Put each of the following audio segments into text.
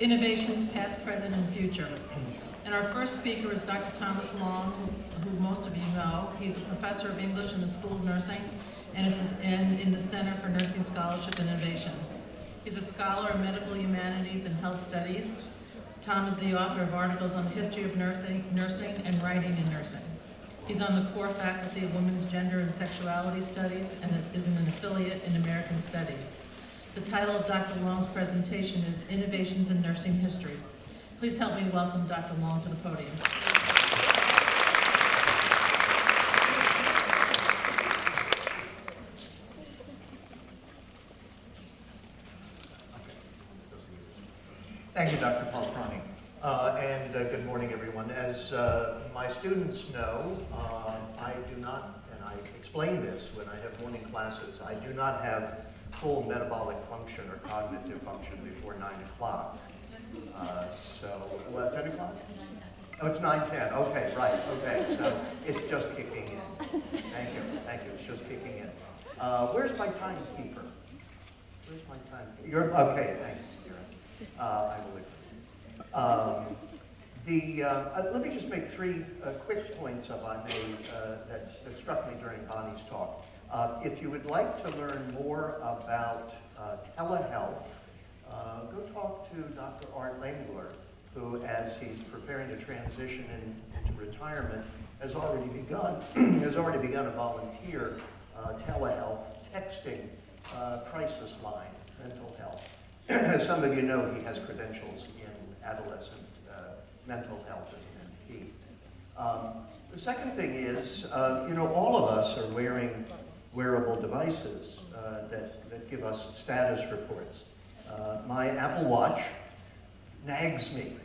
Innovations Past, Present, and Future. And our first speaker is Dr. Thomas Long, who most of you know. He's a professor of English in the School of Nursing and in the Center for Nursing Scholarship and Innovation. He's a scholar in medical humanities and health studies. Tom is the author of articles on the history of nursing and writing in nursing. He's on the core faculty of Women's Gender and Sexuality Studies and is an affiliate in American Studies. The title of Dr. Long's presentation is Innovations in Nursing History. Please help me welcome Dr. Long to the podium. Thank you, Dr. Palma. And good morning, everyone. As my students know, I do not, and I explain this when I have morning classes, I do not have full metabolic function or cognitive function before 9 o'clock. So, what, 10 o'clock? Oh, it's 9:10. Okay, right. Okay, so it's just kicking in. Thank you. It's just kicking in. Where's my timekeeper? Where's my timekeeper? You're okay. Thanks, Cheryl. I will look. Let me just make three quick points, if I may, that struck me during Bonnie's talk. If you would like to learn more about telehealth, go talk to Dr. Art Langler, who, as he's preparing to transition into retirement, has already begun a volunteer telehealth texting crisis line, mental health. As some of you know, he has credentials in adolescent mental health as an MP. The second thing is, all of us are wearing wearable devices that give us status reports. My Apple Watch nags me.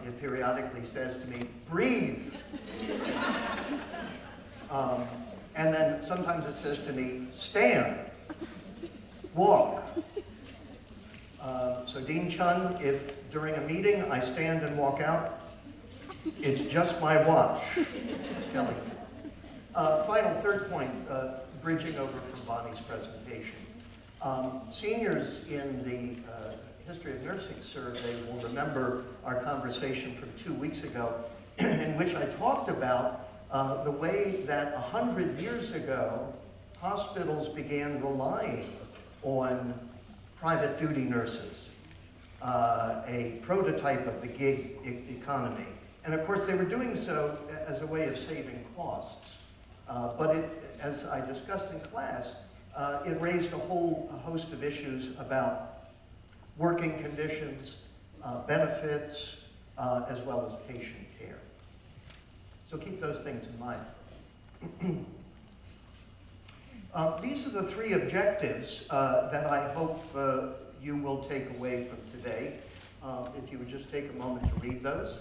It periodically says to me, breathe. And then sometimes it says to me, stand, walk. So Dean Chun, if during a meeting I stand and walk out, it's just my watch telling me. Final third point, bridging over from Bonnie's presentation. Seniors in the History of Nursing survey will remember our conversation from 2 weeks ago in which I talked about the way that 100 years ago, hospitals began relying on private duty nurses, a prototype of the gig economy. And of course, they were doing so as a way of saving costs. But as I discussed in class, it raised a whole host of issues about working conditions, benefits, as well as patient care. So keep those things in mind. These are the three objectives that I hope you will take away from today. If you would just take a moment to read those.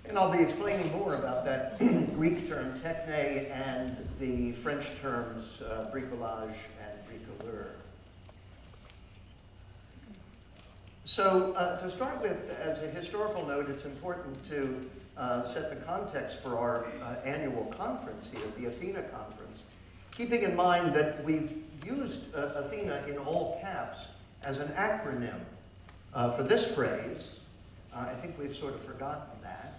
And I'll be explaining more about that Greek term techne and the French terms bricolage and bricoleur. So to start with, as a historical note, it's important to set the context for our annual conference here, the ATHENA conference, keeping in mind that we've used ATHENA in all caps as an acronym for this phrase. I think we've sort of forgotten that.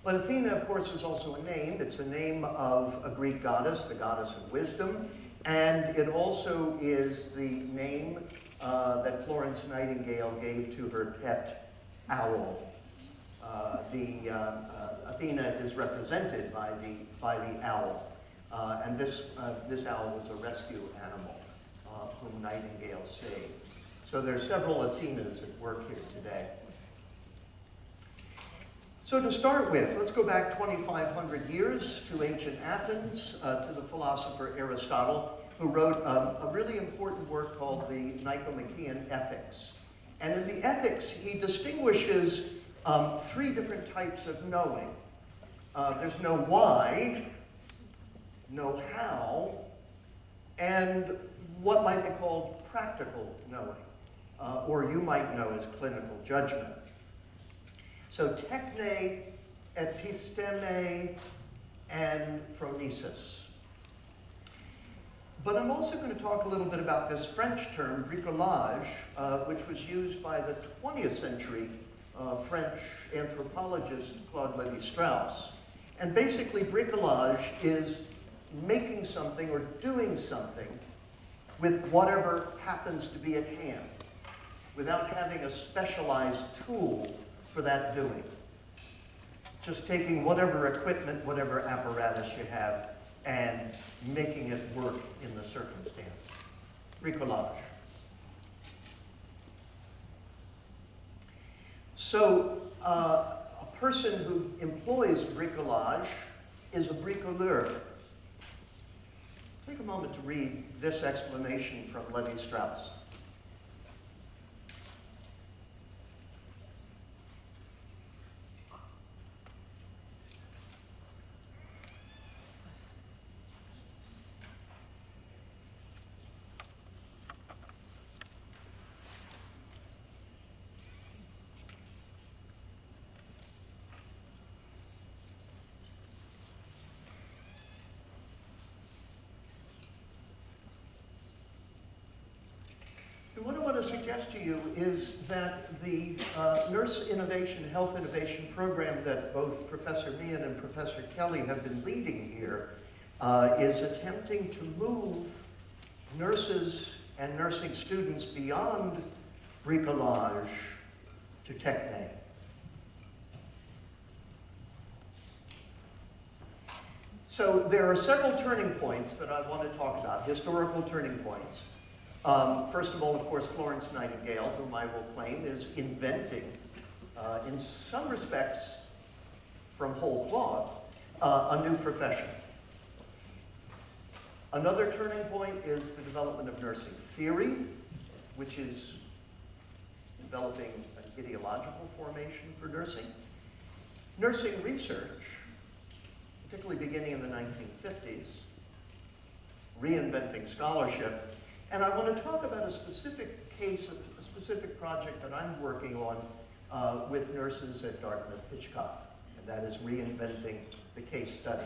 But Athena, of course, is also a name. It's a name of a Greek goddess, the goddess of wisdom, and it also is the name that Florence Nightingale gave to her pet owl. Athena is represented by the owl, and this owl was a rescue animal whom Nightingale saved. So there are several Athenas at work here today. So to start with, let's go back 2,500 years to ancient Athens, to the philosopher Aristotle, who wrote a really important work called the Nicomachean Ethics. And in the Ethics, he distinguishes three different types of knowing. There's no why, no how, and what might be called practical knowing, or you might know as clinical judgment. So techne, episteme, and phronesis. But I'm also going to talk a little bit about this French term, bricolage, which was used by the 20th century French anthropologist Claude Lévi-Strauss. And basically, bricolage is making something or doing something with whatever happens to be at hand, without having a specialized tool for that doing. Just taking whatever equipment, whatever apparatus you have, and making it work in the circumstance. Bricolage. So, a person who employs bricolage is a bricoleur. Take a moment to read this explanation from Lévi-Strauss. And what I want to suggest to you is that the Nurse Innovation, Health Innovation program that both Professor Meehan and Professor Kelly have been leading here is attempting to move nurses and nursing students beyond bricolage to techne. So there are several turning points that I want to talk about, historical turning points. First of all, of course, Florence Nightingale, whom I will claim is inventing, in some respects, from whole cloth, a new profession. Another turning point is the development of nursing theory, which is developing an ideological formation for nursing. Nursing research, particularly beginning in the 1950s, reinventing scholarship. And I want to talk about a specific case, a specific project that I'm working on with nurses at Dartmouth-Hitchcock, and that is reinventing the case study.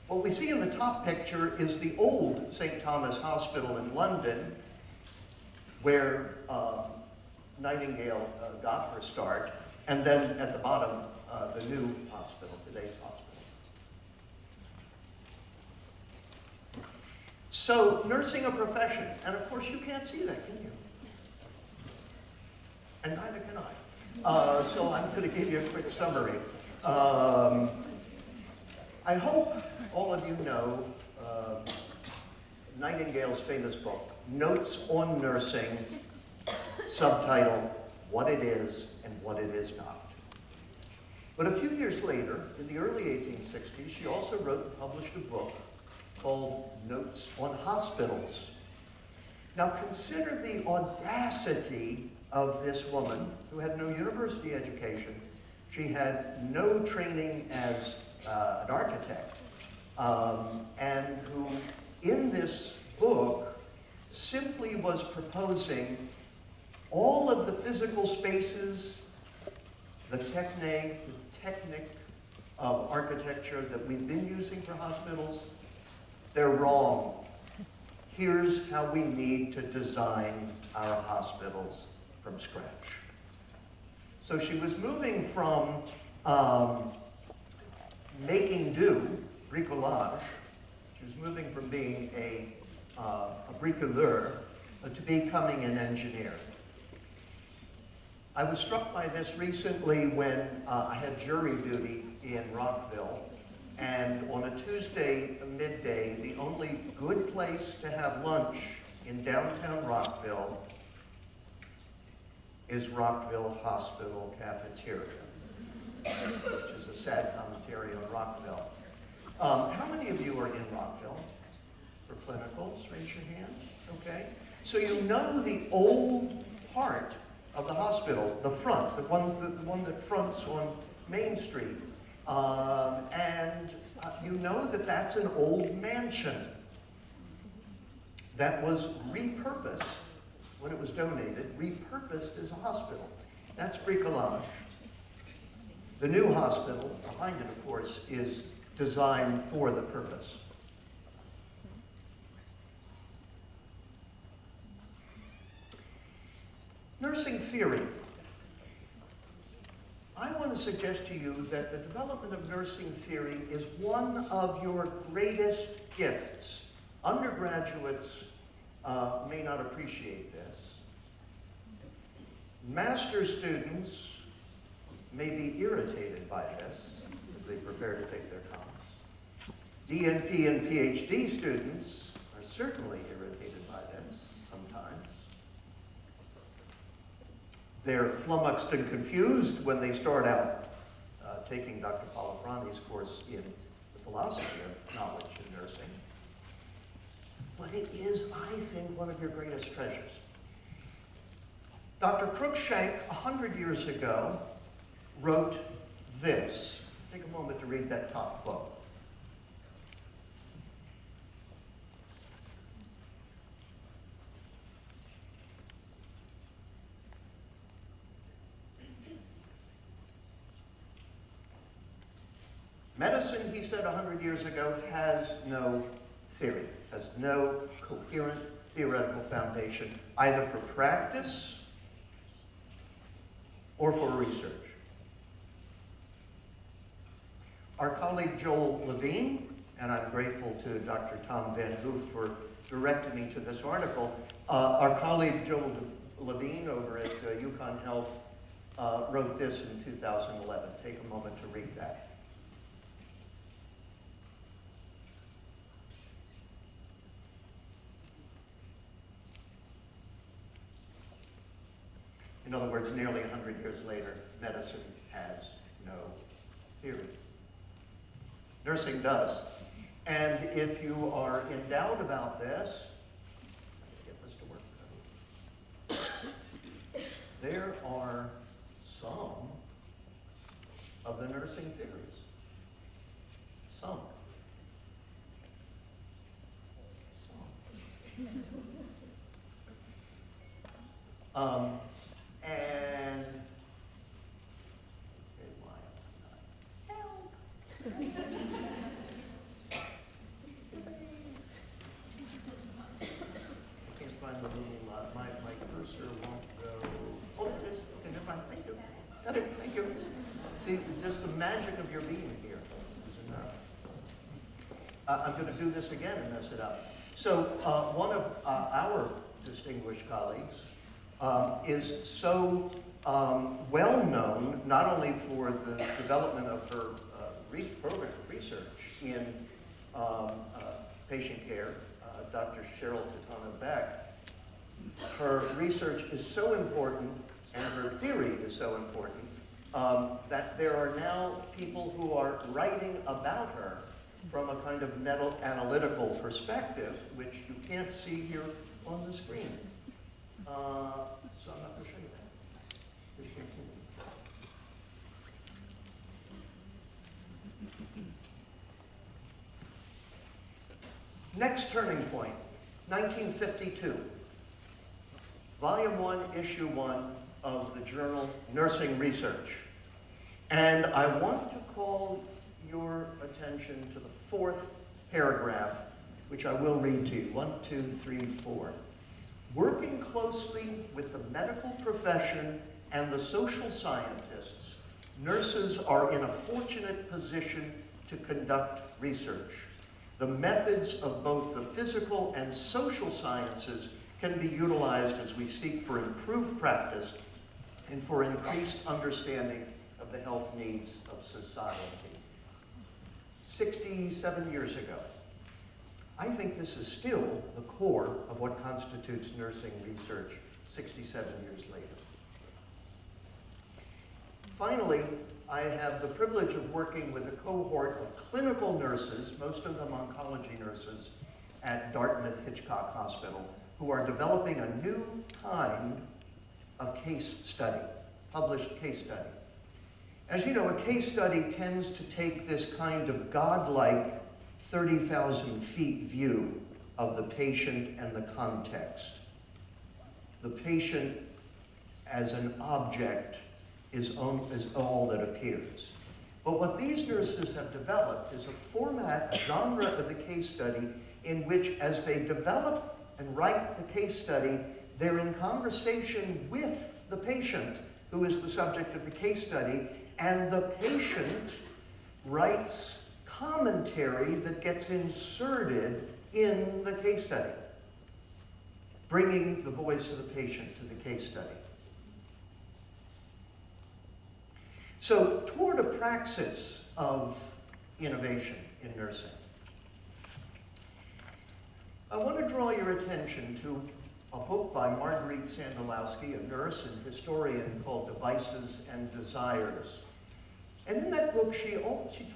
What we see in the top picture is the old St. Thomas Hospital in London, where Nightingale got her start, and then at the bottom, the new hospital, today's hospital. So, nursing a profession, and of course you can't see that, can you? And neither can I. So I'm going to give you a quick summary. I hope all of you know Nightingale's famous book, Notes on Nursing, subtitle, What It Is and What It Is Not. But a few years later, in the early 1860s, she also wrote and published a book called Notes on Hospitals. Now consider the audacity of this woman who had no university education. She had no training as an architect, and who in this book simply was proposing all of the physical spaces, the technique of architecture that we've been using for hospitals. They're wrong. Here's how we need to design our hospitals from scratch. So she was moving from making do, bricolage, she was moving from being a bricoleur to becoming an engineer. I was struck by this recently when I had jury duty in Rockville. And on a Tuesday midday, the only good place to have lunch in downtown Rockville is Rockville Hospital Cafeteria, which is a sad commentary on Rockville. How many of you are in Rockville for clinicals? Raise your hands. Okay. So you know the old part of the hospital, the front, the one that fronts on Main Street. And you know that that's an old mansion. that was repurposed, when it was donated, repurposed as a hospital. That's Bricolage. The new hospital, behind it, of course, is designed for the purpose. Nursing theory. I want to suggest to you that the development of nursing theory is one of your greatest gifts. Undergraduates may not appreciate this. Master's students may be irritated by this as they prepare to take their comps. DNP and PhD students are certainly irritated by this sometimes. They're flummoxed and confused when they start out taking Dr. Palafrani's course in the philosophy of knowledge in nursing. But it is, I think, one of your greatest treasures. Dr. Cruikshank, 100 years ago, wrote this. Take a moment to read that top quote. Medicine, he said 100 years ago, has no theory, has no coherent theoretical foundation, either for practice or for research. Our colleague Joel Levine, and I'm grateful to Dr. Tom Van Hoof for directing me to this article, our colleague Joel Levine over at UConn Health wrote this in 2011. Take a moment to read that. In other words, nearly 100 years later, medicine has no theory. Nursing does. And if you are in doubt about this, get this to work. There are some of the nursing theories. Some. And okay, why help? I can't find the little my cursor won't go. Oh, it is. Okay, never mind. Thank you. Got it. Thank you. See, just the magic of your being here is enough. I'm going to do this again and mess it up. So one of our distinguished colleagues is so well known, not only for the development of her program research in patient care, Dr. Cheryl Beck. Her research is so important, and her theory is so important, that there are now people who are writing about her from a kind of meta-analytical perspective, which you can't see here on the screen. So I'm not going to show you that. You can't see it. Next turning point, 1952. Volume 1, Issue 1 of the journal Nursing Research. And I want to call your attention to the fourth paragraph, which I will read to you. 1, 2, 3, 4. Working closely with the medical profession and the social scientists, nurses are in a fortunate position to conduct research. The methods of both the physical and social sciences can be utilized as we seek for improved practice and for increased understanding of the health needs of society. 67 years ago. I think this is still the core of what constitutes nursing research 67 years later. Finally, I have the privilege of working with a cohort of clinical nurses, most of them oncology nurses, at Dartmouth Hitchcock Hospital, who are developing a new kind of case study, published case study. As you know, a case study tends to take this kind of godlike 30,000 feet view of the patient and the context. The patient as an object is all that appears. But what these nurses have developed is a format, a genre of the case study in which, as they develop and write the case study, they're in conversation with the patient, who is the subject of the case study, and the patient writes commentary that gets inserted in the case study, bringing the voice of the patient to the case study. So, toward a praxis of innovation in nursing, I want to draw your attention to a book by Marguerite Sandalowski, a nurse and historian, called Devices and Desires. And in that book, she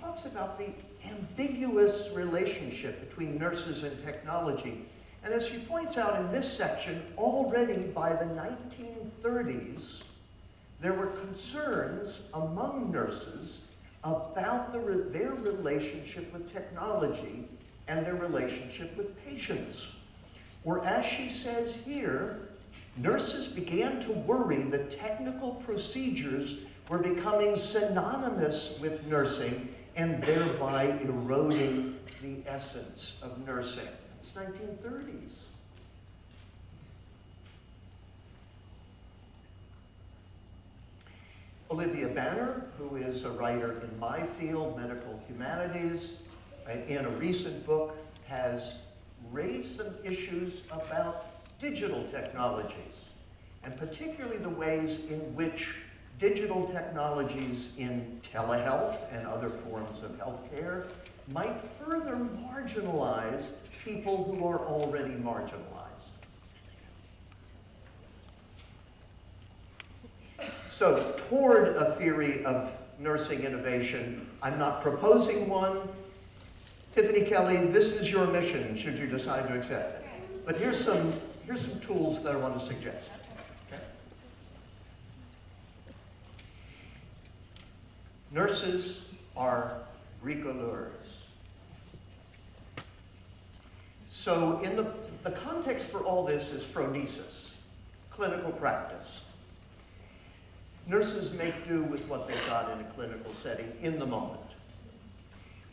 talks about the ambiguous relationship between nurses and technology. And as she points out in this section, already by the 1930s, there were concerns among nurses about their relationship with technology and their relationship with patients. Or as she says here, nurses began to worry that technical procedures were becoming synonymous with nursing and thereby eroding the essence of nursing. It's 1930s. Olivia Banner, who is a writer in my field, medical humanities, in a recent book has raised some issues about digital technologies, and particularly the ways in which digital technologies in telehealth and other forms of healthcare might further marginalize people who are already marginalized. So, toward a theory of nursing innovation, I'm not proposing one. Tiffany Kelly, this is your mission, should you decide to accept it. But here's some tools that I want to suggest. Okay? Nurses are bricoleurs. So in the context for all this is phronesis, clinical practice. Nurses make do with what they've got in a clinical setting in the moment.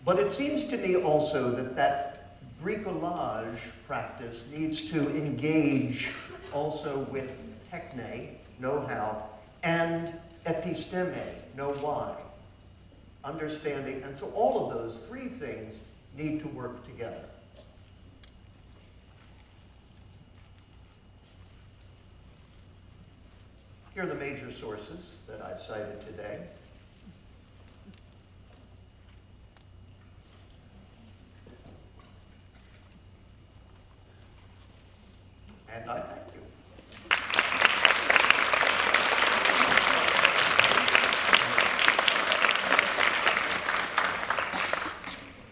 But it seems to me also that bricolage practice needs to engage also with techne, know-how, and episteme, know why, understanding. And so all of those three things need to work together. Here are the major sources that I've cited today. And I thank you.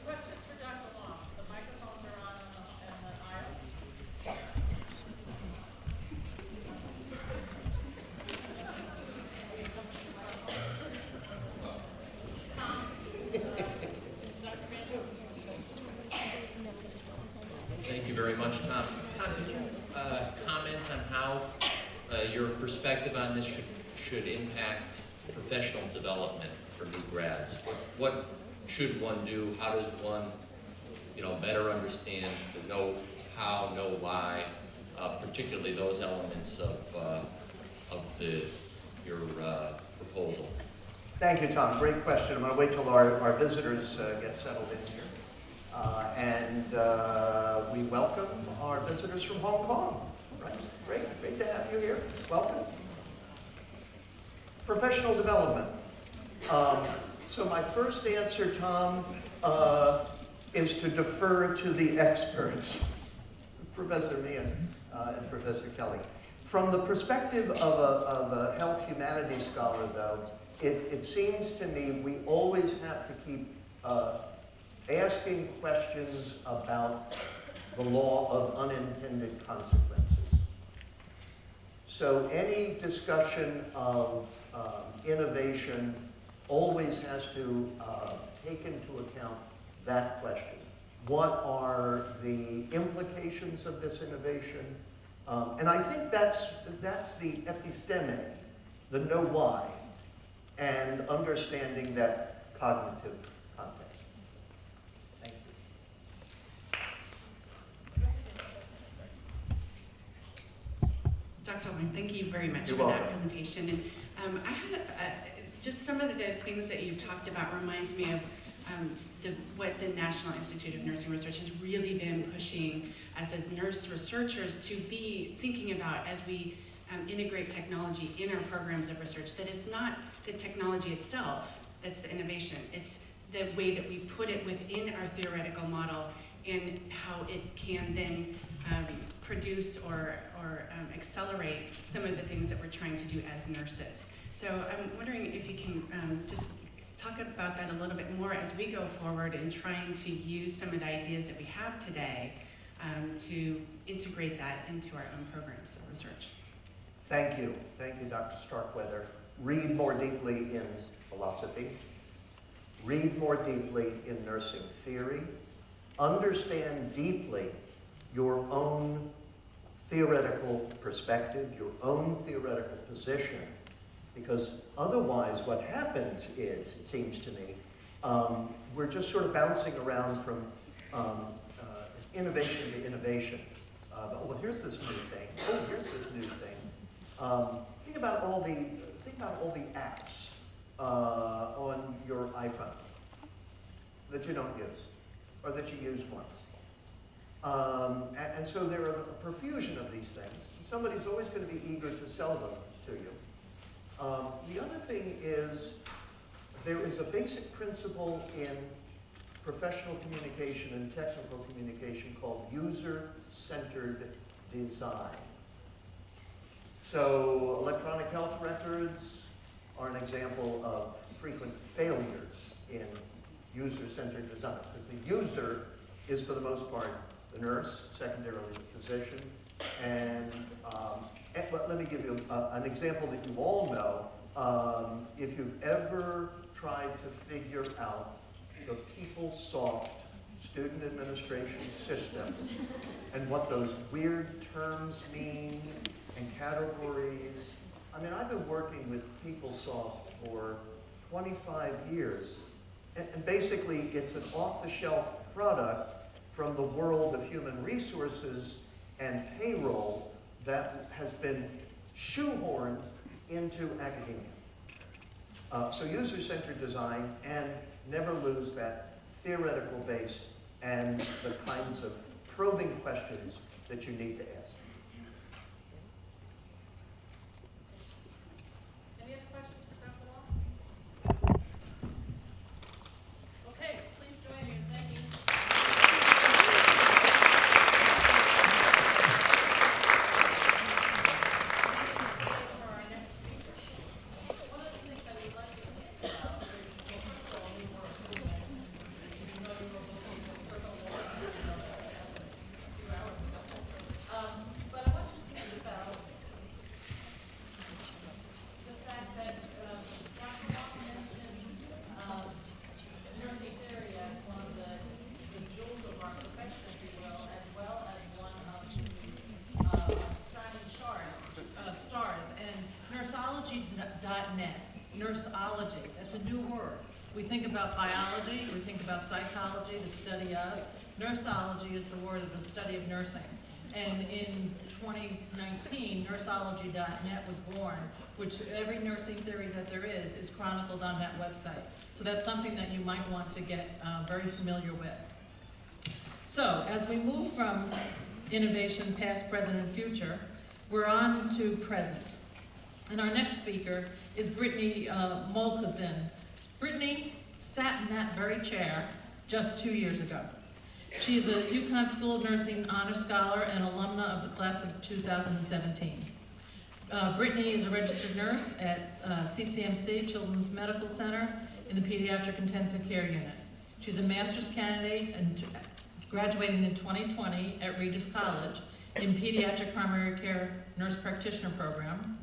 Questions for Dr. Long? The microphones are on in the aisles. Thank you very much, Tom. Tom, could you comment on how your perspective on this should impact professional development for new grads? What should one do? How does one, better understand the know how, know why, particularly those elements of your proposal? Thank you, Tom. Great question. I'm going to wait till our visitors get settled in here. And we welcome our visitors from Hong Kong. Right? Great to have you here. Welcome. Professional development. So my first answer, Tom, is to defer to the experts, Professor Meehan and Professor Kelly. From the perspective of a health humanities scholar, though, it seems to me we always have to keep asking questions about the law of unintended consequences. So any discussion of innovation always has to take into account that question. What are the implications of this innovation? And I think that's the episteme, the know why, and understanding that cognitive context. Thank you. Dr. Long, thank you very much You're for welcome. that presentation. And I had just some of the things that you talked about reminds me of what the National Institute of Nursing Research has really been pushing us as nurse researchers to be thinking about as we integrate technology in our programs of research, that it's not the technology itself that's the innovation, it's the way that we put it within our theoretical model and how it can then produce or accelerate some of the things that we're trying to do as nurses. So I'm wondering if you can just talk about that a little bit more as we go forward in trying to use some of the ideas that we have today to integrate that into our own programs of research. Thank you, Dr. Starkweather. Read more deeply in philosophy. Read more deeply in nursing theory. Understand deeply your own theoretical perspective, your own theoretical position, because otherwise what happens is, it seems to me, we're just sort of bouncing around from innovation to innovation. Oh, well, here's this new thing. Oh, here's this new thing. Think about all the apps on your iPhone that you don't use, or that you use once. And so there are a profusion of these things. Somebody's always going to be eager to sell them to you. The other thing is, there is a basic principle in professional communication and technical communication called user-centered design. So electronic health records are an example of frequent failures in user-centered design, because the user is, for the most part, the nurse, secondarily the physician, and but let me give you an example that you all know. If you've ever tried to figure out the PeopleSoft student administration system and what those weird terms mean and categories. I mean, I've been working with PeopleSoft for 25 years, and basically it's an off-the-shelf product from the world of human resources and payroll that has been shoehorned into academia. So user-centered design, and never lose that theoretical base and the kinds of probing questions that you need to ask. Any other questions for Dr. Long? Okay, please join me in thanking. For our next speaker. One of the things I would like to think about is but I want you to think about the fact that Dr. Long mentioned nursing theory as one of the jewels of our profession, if you will, as well as one of the shining stars. And nurseology.net, nurseology, that's a new word. We think about biology, we think about psychology, the study of. Nurseology is the word of the study of nursing. And in 2019, nurseology.net was born, which every nursing theory that there is chronicled on that website. So that's something that you might want to get very familiar with. So as we move from innovation, past, present, and future, we're on to present. And our next speaker is Brittany Molkenthin. Brittany sat in that very chair just 2 years ago. She is a UConn School of Nursing Honor Scholar and alumna of the class of 2017. Brittany is a registered nurse at CCMC, Children's Medical Center, in the Pediatric Intensive Care Unit. She's a master's candidate and graduating in 2020 at Regis College in Pediatric Primary Care Nurse Practitioner Program.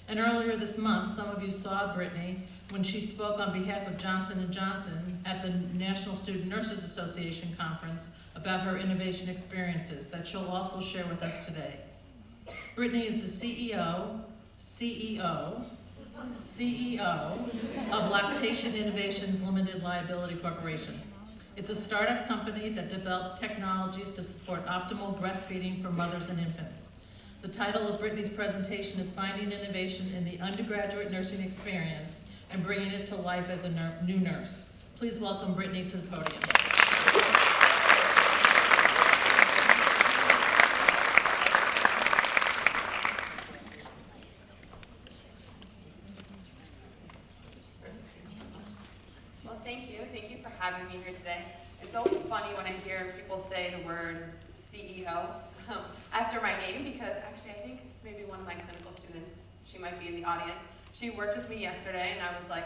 And earlier this month, some of you saw Brittany when she spoke on behalf of Johnson & Johnson at the National Student Nurses Association Conference about her innovation experiences that she'll also share with us today. Brittany is the CEO of Lactation Innovations Limited Liability Corporation. It's a startup company that develops technologies to support optimal breastfeeding for mothers and infants. The title of Brittany's presentation is Finding Innovation in the Undergraduate Nursing Experience and Bringing It to Life as a New Nurse. Please welcome Brittany to the podium. Well, thank you. Thank you for having me here today. It's always funny when I hear people say the word CEO after my name, because actually I think maybe one of my clinical students, she might be in the audience, she worked with me yesterday and I was like,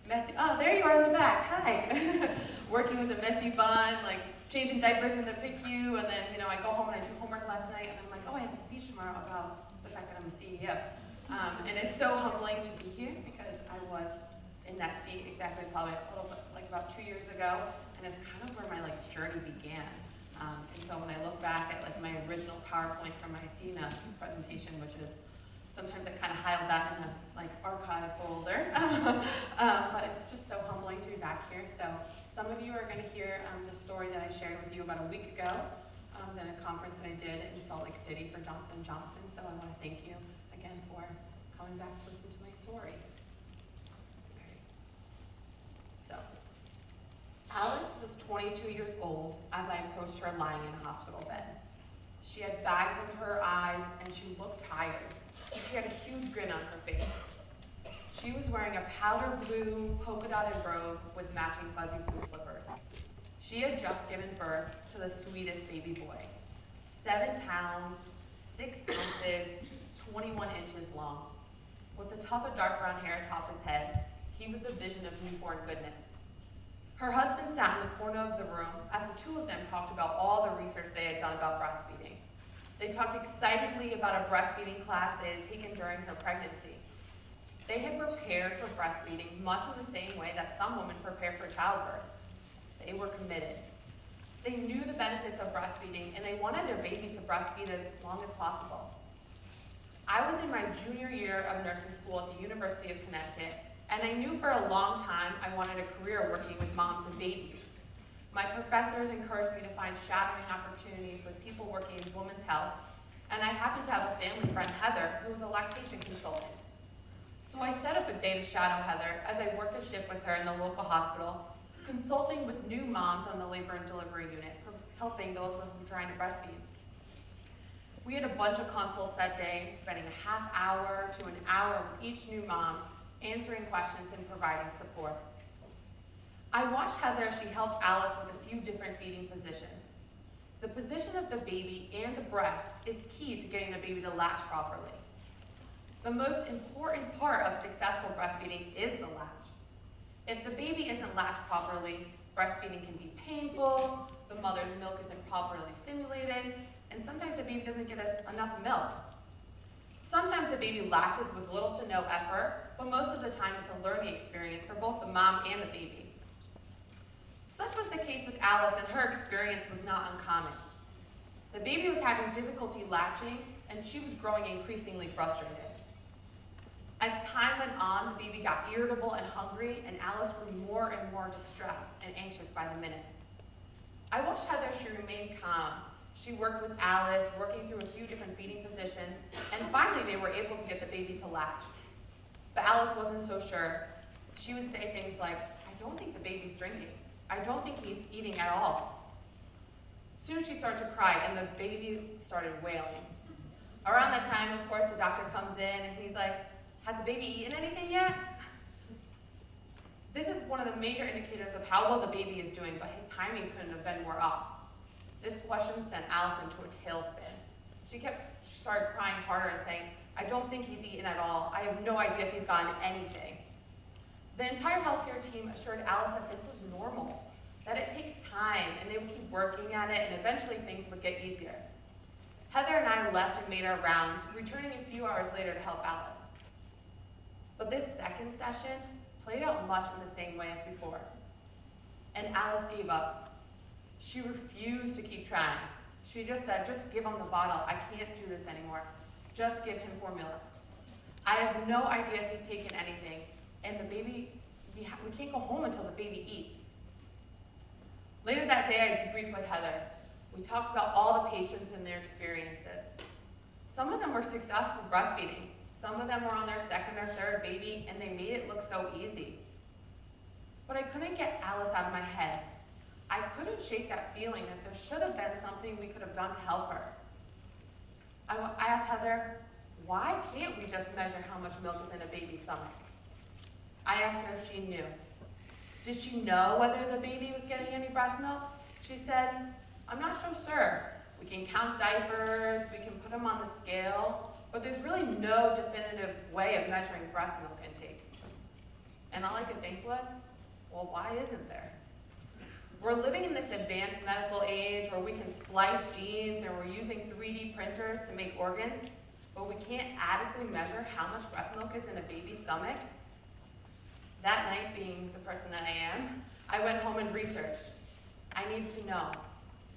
messy, oh, there you are in the back, hi. Working with a messy bun, like changing diapers in the PICU, and then, I go home and I do homework last night and I'm like, oh, I have a speech tomorrow about the fact that I'm a CEO. And it's so humbling to be here because I was in that seat exactly probably a little bit, like about 2 years ago, and it's kind of where my journey began. And so when I look back at my original PowerPoint from my ATHENA presentation, which is, sometimes I kind of hide that in a archive folder, but it's just so humbling to be back here. So some of you are going to hear the story that I shared with you about a week ago, at a conference that I did in Salt Lake City for Johnson & Johnson. So I want to thank you again for coming back to listen to my story. So, Alice was 22 years old as I approached her lying in a hospital bed. She had bags under her eyes and she looked tired. She had a huge grin on her face. She was wearing a powder blue polka-dotted robe with matching fuzzy blue slippers. She had just given birth to the sweetest baby boy. 7 pounds, 6 ounces, 21 inches long. With a tuft of dark brown hair atop his head, he was the vision of newborn goodness. Her husband sat in the corner of the room as the two of them talked about all the research they had done about breastfeeding. They talked excitedly about a breastfeeding class they had taken during her pregnancy. They had prepared for breastfeeding much in the same way that some women prepare for childbirth. They were committed. They knew the benefits of breastfeeding and they wanted their baby to breastfeed as long as possible. I was in my junior year of nursing school at the University of Connecticut, and I knew for a long time I wanted a career working with moms and babies. My professors encouraged me to find shadowing opportunities with people working in women's health, and I happened to have a family friend, Heather, who was a lactation consultant. So I set up a day to shadow Heather as I worked a shift with her in the local hospital, consulting with new moms on the labor and delivery unit, helping those who were trying to breastfeed. We had a bunch of consults that day, spending a half hour to an hour with each new mom, answering questions and providing support. I watched Heather as she helped Alice with a few different feeding positions. The position of the baby and the breast is key to getting the baby to latch properly. The most important part of successful breastfeeding is the latch. If the baby isn't latched properly, breastfeeding can be painful, the mother's milk isn't properly stimulated, and sometimes the baby doesn't get enough milk. Sometimes the baby latches with little to no effort, but most of the time it's a learning experience for both the mom and the baby. Such was the case with Alice, and her experience was not uncommon. The baby was having difficulty latching, and she was growing increasingly frustrated. As time went on, the baby got irritable and hungry, and Alice grew more and more distressed and anxious by the minute. I watched Heather as she remained calm. She worked with Alice, working through a few different feeding positions, and finally they were able to get the baby to latch. But Alice wasn't so sure. She would say things like, I don't think the baby's drinking. I don't think he's eating at all. Soon she started to cry, and the baby started wailing. Around that time, of course, the doctor comes in, and he's like, has the baby eaten anything yet? This is one of the major indicators of how well the baby is doing, but his timing couldn't have been more off. This question sent Alice into a tailspin. She started crying harder and saying, I don't think he's eaten at all. I have no idea if he's gotten anything. The entire healthcare team assured Alice that this was normal, that it takes time, and they would keep working at it, and eventually things would get easier. Heather and I left and made our rounds, returning a few hours later to help Alice. But this second session played out much in the same way as before. And Alice gave up. She refused to keep trying. She just said, just give him the bottle. I can't do this anymore. Just give him formula. I have no idea if he's taken anything, and the baby, we can't go home until the baby eats. Later that day, I debriefed with Heather. We talked about all the patients and their experiences. Some of them were successful breastfeeding. Some of them were on their second or third baby, and they made it look so easy. But I couldn't get Alice out of my head. I couldn't shake that feeling that there should have been something we could have done to help her. I asked Heather, why can't we just measure how much milk is in a baby's stomach? I asked her if she knew. Did she know whether the baby was getting any breast milk? She said, I'm not so sure. We can count diapers, we can put them on the scale, but there's really no definitive way of measuring breast milk intake. And all I could think was, well, why isn't there? We're living in this advanced medical age where we can splice genes and we're using 3D printers to make organs, but we can't adequately measure how much breast milk is in a baby's stomach. That night, being the person that I am, I went home and researched. I need to know,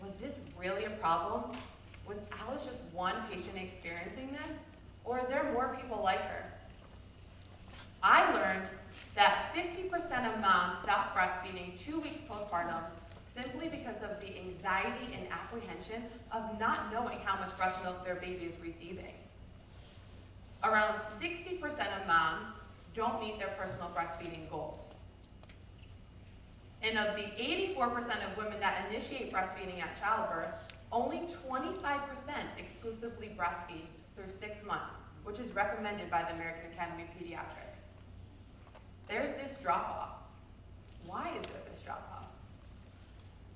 was this really a problem? Was Alice just one patient experiencing this? Or are there more people like her? I learned that 50% of moms stop breastfeeding 2 weeks postpartum simply because of the anxiety and apprehension of not knowing how much breast milk their baby is receiving. Around 60% of moms don't meet their personal breastfeeding goals. And of the 84% of women that initiate breastfeeding at childbirth, only 25% exclusively breastfeed through 6 months, which is recommended by the American Academy of Pediatrics. There's this drop-off. Why is there this drop-off?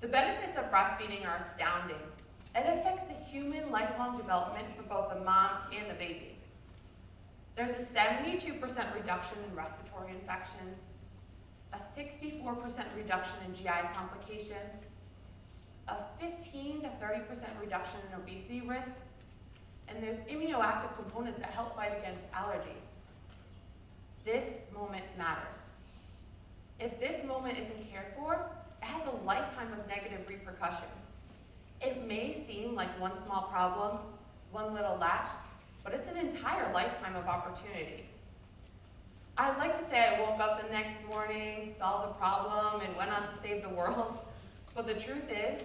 The benefits of breastfeeding are astounding. It affects the human lifelong development for both the mom and the baby. There's a 72% reduction in respiratory infections, a 64% reduction in GI complications, a 15 to 30% reduction in obesity risk, and there's immunoactive components that help fight against allergies. This moment matters. If this moment isn't cared for, it has a lifetime of negative repercussions. It may seem like one small problem, one little latch, but it's an entire lifetime of opportunity. I'd like to say I woke up the next morning, solved the problem, and went on to save the world, but the truth is,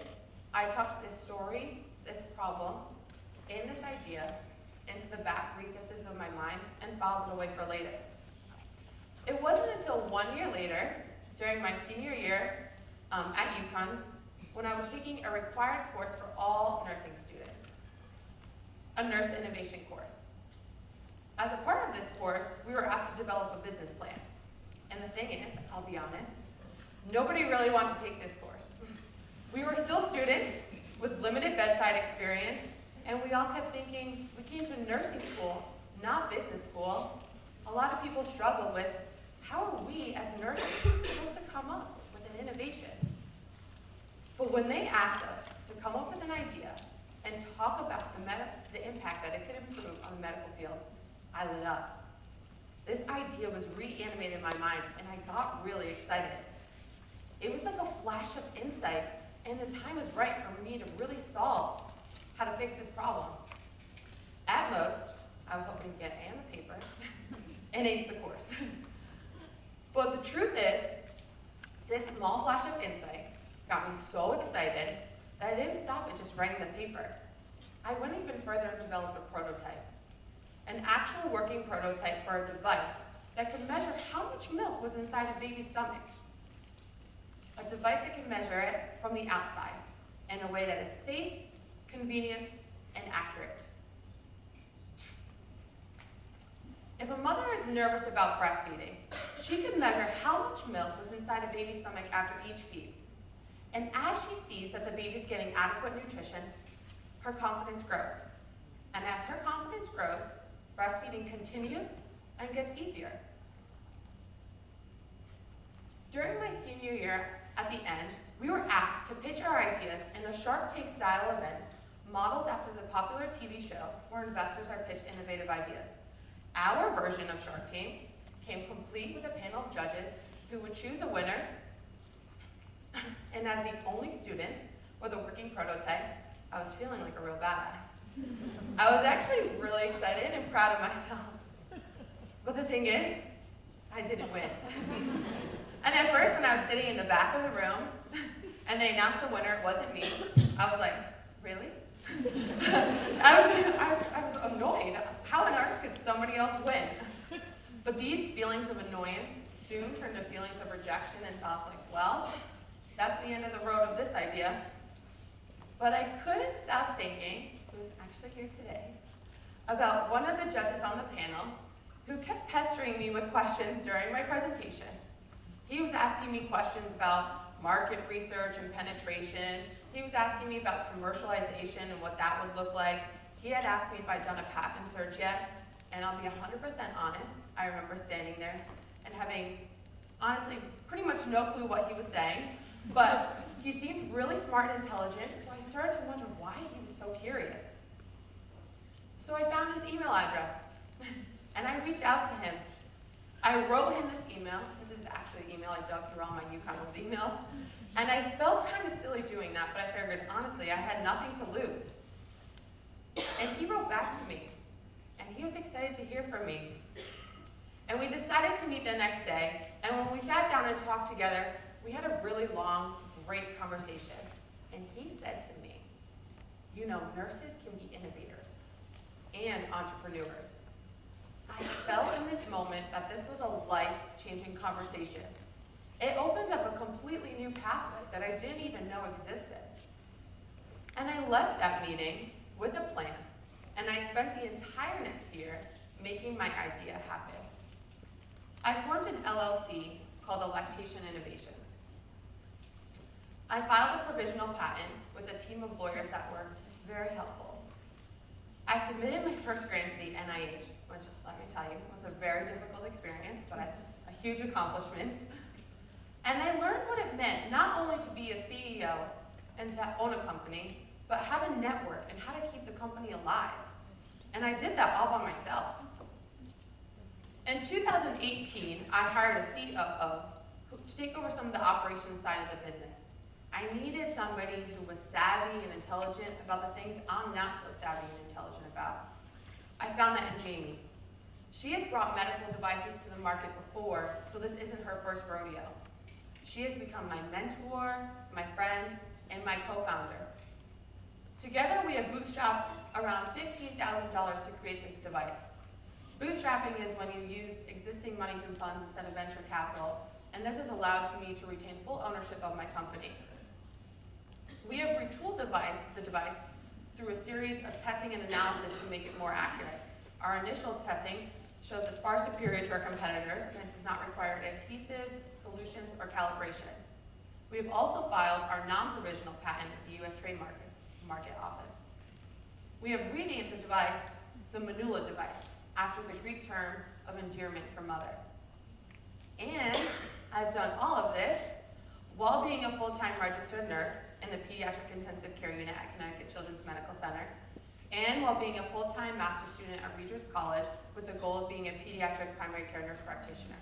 I tucked this story, this problem, and this idea into the back recesses of my mind and filed it away for later. It wasn't until 1 year later, during my senior year at UConn, when I was taking a required course for all nursing students, a nurse innovation course. As a part of this course, we were asked to develop a business plan. And the thing is, I'll be honest, nobody really wanted to take this course. We were still students with limited bedside experience, and we all kept thinking, we came to nursing school, not business school. A lot of people struggle with, how are we as nurses supposed to come up with an innovation? But when they asked us to come up with an idea and talk about the impact that it could improve on the medical field, I lit up. This idea was reanimated in my mind, and I got really excited. It was like a flash of insight, and the time was right for me to really solve how to fix this problem. At most, I was hoping to get an A on the paper and ace the course. But the truth is, this small flash of insight got me so excited that I didn't stop at just writing the paper. I went even further and developed a prototype, an actual working prototype for a device that could measure how much milk was inside a baby's stomach. A device that can measure it from the outside in a way that is safe, convenient, and accurate. If a mother is nervous about breastfeeding, she can measure how much milk was inside a baby's stomach after each feed. And as she sees that the baby's getting adequate nutrition, her confidence grows. And as her confidence grows, breastfeeding continues and gets easier. During my senior year, at the end, we were asked to pitch our ideas in a Shark Tank style event modeled after the popular TV show where investors are pitched innovative ideas. Our version of Shark Tank came complete with a panel of judges who would choose a winner. And as the only student with a working prototype, I was feeling like a real badass. I was actually really excited and proud of myself. But the thing is, I didn't win. And at first, when I was sitting in the back of the room, and they announced the winner, it wasn't me, I was like, really? I was annoyed. How on earth could somebody else win? But these feelings of annoyance soon turned to feelings of rejection and thoughts like, well, that's the end of the road of this idea. But I couldn't stop thinking, who's actually here today, about one of the judges on the panel who kept pestering me with questions during my presentation. He was asking me questions about market research and penetration. He was asking me about commercialization and what that would look like. He had asked me if I'd done a patent search yet, and I'll be 100% honest, I remember standing there and having, honestly, pretty much no clue what he was saying, but he seemed really smart and intelligent, so I started to wonder why he was so curious. So I found his email address, and I reached out to him. I wrote him this email. This is actually the email I dug through all my UConn old emails, and I felt kind of silly doing that, but I figured, honestly, I had nothing to lose. And he wrote back to me, and he was excited to hear from me. And we decided to meet the next day, and when we sat down and talked together, we had a really long, great conversation. And he said to me, you know, nurses can be innovators and entrepreneurs. I felt in this moment that this was a life-changing conversation. It opened up a completely new pathway that I didn't even know existed. And I left that meeting with a plan, and I spent the entire next year making my idea happen. I formed an LLC called the Lactation Innovations. I filed a provisional patent with a team of lawyers that were very helpful. I submitted my first grant to the NIH, which, let me tell you, was a very difficult experience, but a huge accomplishment. And I learned what it meant not only to be a CEO and to own a company, but how to network and how to keep the company alive. And I did that all by myself. In 2018, I hired a COO to take over some of the operations side of the business. I needed somebody who was savvy and intelligent about the things I'm not so savvy and intelligent about. I found that in Jamie. She has brought medical devices to the market before, so this isn't her first rodeo. She has become my mentor, my friend, and my co-founder. Together, we have bootstrapped around $15,000 to create this device. Bootstrapping is when you use existing monies and funds instead of venture capital, and this has allowed me to retain full ownership of my company. We have retooled the device through a series of testing and analysis to make it more accurate. Our initial testing shows it's far superior to our competitors, and it does not require adhesives, solutions, or calibration. We have also filed our non-provisional patent at the U.S. Trademark Office. We have renamed the device the Manula device, after the Greek term of endearment for mother. And I've done all of this while being a full-time registered nurse in the Pediatric Intensive Care Unit at Connecticut Children's Medical Center, and while being a full-time master's student at Regis College with the goal of being a pediatric primary care nurse practitioner.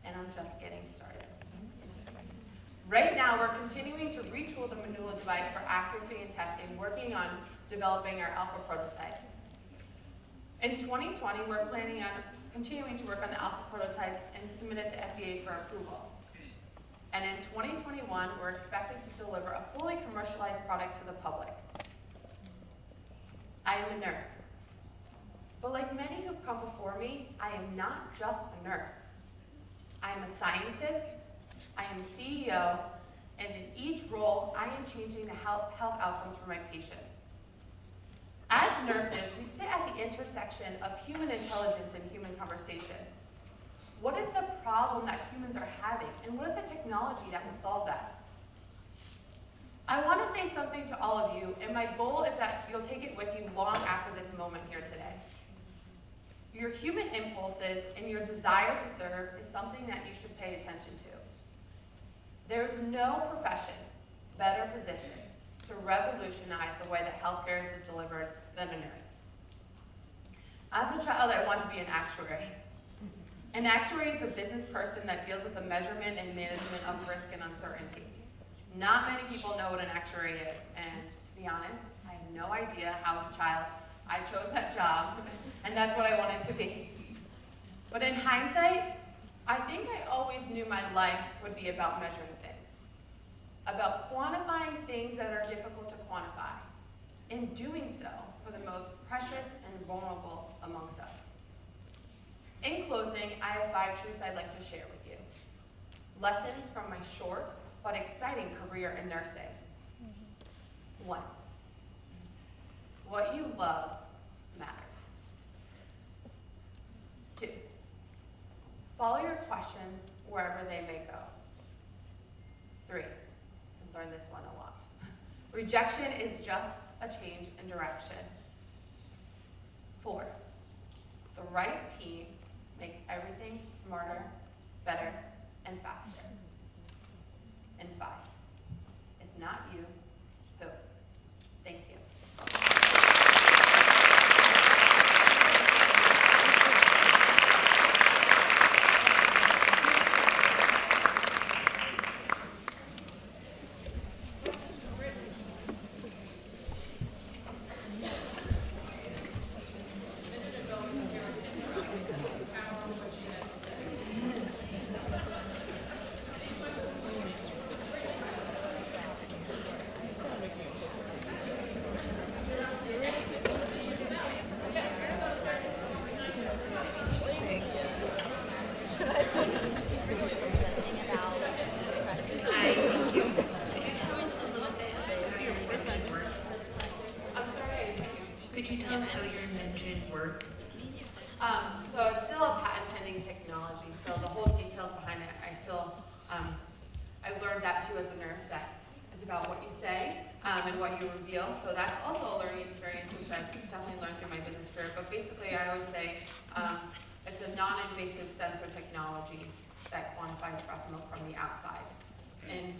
And I'm just getting started. Right now, we're continuing to retool the Manula device for accuracy and testing, working on developing our alpha prototype. In 2020, we're planning on continuing to work on the alpha prototype and submit it to FDA for approval. And in 2021, we're expected to deliver a fully commercialized product to the public. I am a nurse. But like many who've come before me, I am not just a nurse. I am a scientist, I am a CEO, and in each role, I am changing the health outcomes for my patients. As nurses, we sit at the intersection of human intelligence and human conversation. What is the problem that humans are having, and what is the technology that will solve that? I want to say something to all of you, and my goal is that you'll take it with you long after this moment here today. Your human impulses and your desire to serve is something that you should pay attention to. There's no profession better positioned to revolutionize the way that healthcare is delivered than a nurse. As a child, I wanted to be an actuary. An actuary is a business person that deals with the measurement and management of risk and uncertainty. Not many people know what an actuary is, and to be honest, I have no idea how as a child I chose that job, and that's what I wanted to be. But in hindsight, I think I always knew my life would be about measuring things, about quantifying things that are difficult to quantify, and doing so for the most precious and vulnerable amongst us. In closing, I have 5 truths I'd like to share with you. Lessons from my short but exciting career in nursing. 1, what you love matters. 2, follow your questions wherever they may go. 3, I've learned this one a lot. Rejection is just a change in direction. 4, the right team makes everything smarter, better, and faster. And 5, if not you, who? Thank you. Could you tell us how your invention works? So it's still a patent pending technology, so the whole details behind it, I learned that too as a nurse, that it's about what you say and what you reveal, so that's also a learning experience, which I've definitely learned through my business career, but basically I always say it's a non-invasive sensor technology that quantifies breast milk from the outside. And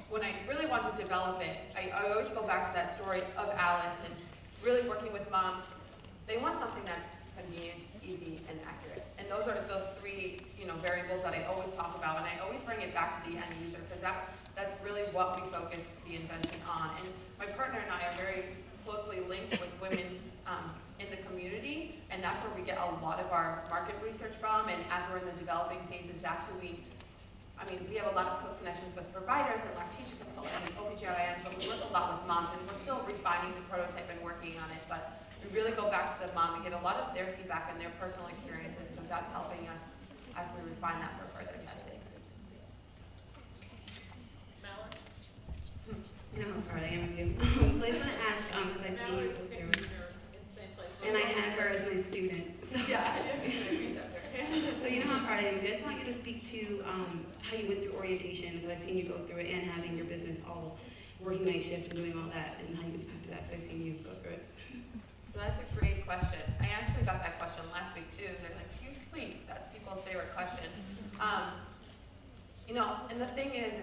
when I really want to develop it, I always go back to that story of Alice and really working with moms. They want something that's convenient, easy, and accurate. And those are the 3 variables that I always talk about, and I always bring it back to the end user, because that's really what we focus the invention on. And my partner and I are very closely linked with women in the community, and that's where we get a lot of our market research from, and as we're in the developing phases, that's who we have a lot of close connections with providers and lactation consultants and OBGYNs, but we work a lot with moms, and we're still refining the prototype and working on it, but we really go back to the mom and get a lot of their feedback and their personal experiences, because that's helping us as we refine that for further testing. You know how proud I am of you. So I just want to ask, because I've seen you go through it, and I had her as my student. So Yeah. So you know how proud I am. I just want you to speak to how you went through orientation, because I've seen you go through it, and having your business all working night shift and doing all that, and how you can speak to that, because I've seen you go through it. So that's a great question. I actually got that question last week too. They're like, do you sleep? That's people's favorite question. And the thing is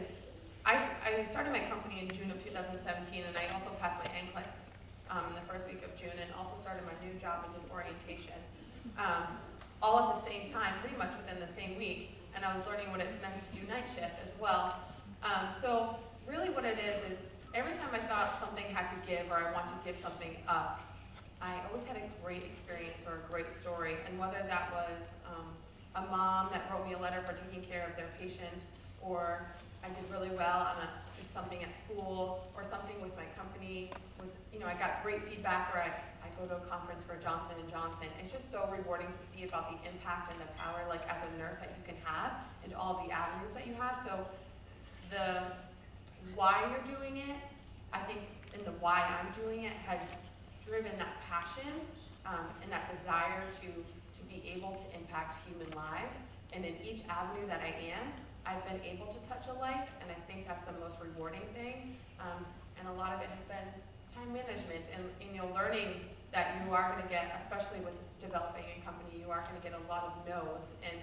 I started my company in June of 2017, and I also passed my NCLEX in the first week of June, and also started my new job and did orientation. All at the same time, pretty much within the same week, and I was learning what it meant to do night shift as well. So really what it is every time I thought something had to give, or I want to give something up, I always had a great experience or a great story, and whether that was a mom that wrote me a letter for taking care of their patient, or I did really well on just something at school, or something with my company was, I got great feedback, or I go to a conference for Johnson & Johnson. It's just so rewarding to see about the impact and the power, like as a nurse, that you can have, and all the avenues that you have. So the why you're doing it, I think, and the why I'm doing it has driven that passion and that desire to be able to impact human lives. And in each avenue that I am, I've been able to touch a life, and I think that's the most rewarding thing. And a lot of it has been time management and learning that you are going to get, especially with developing a company, you are going to get a lot of no's, and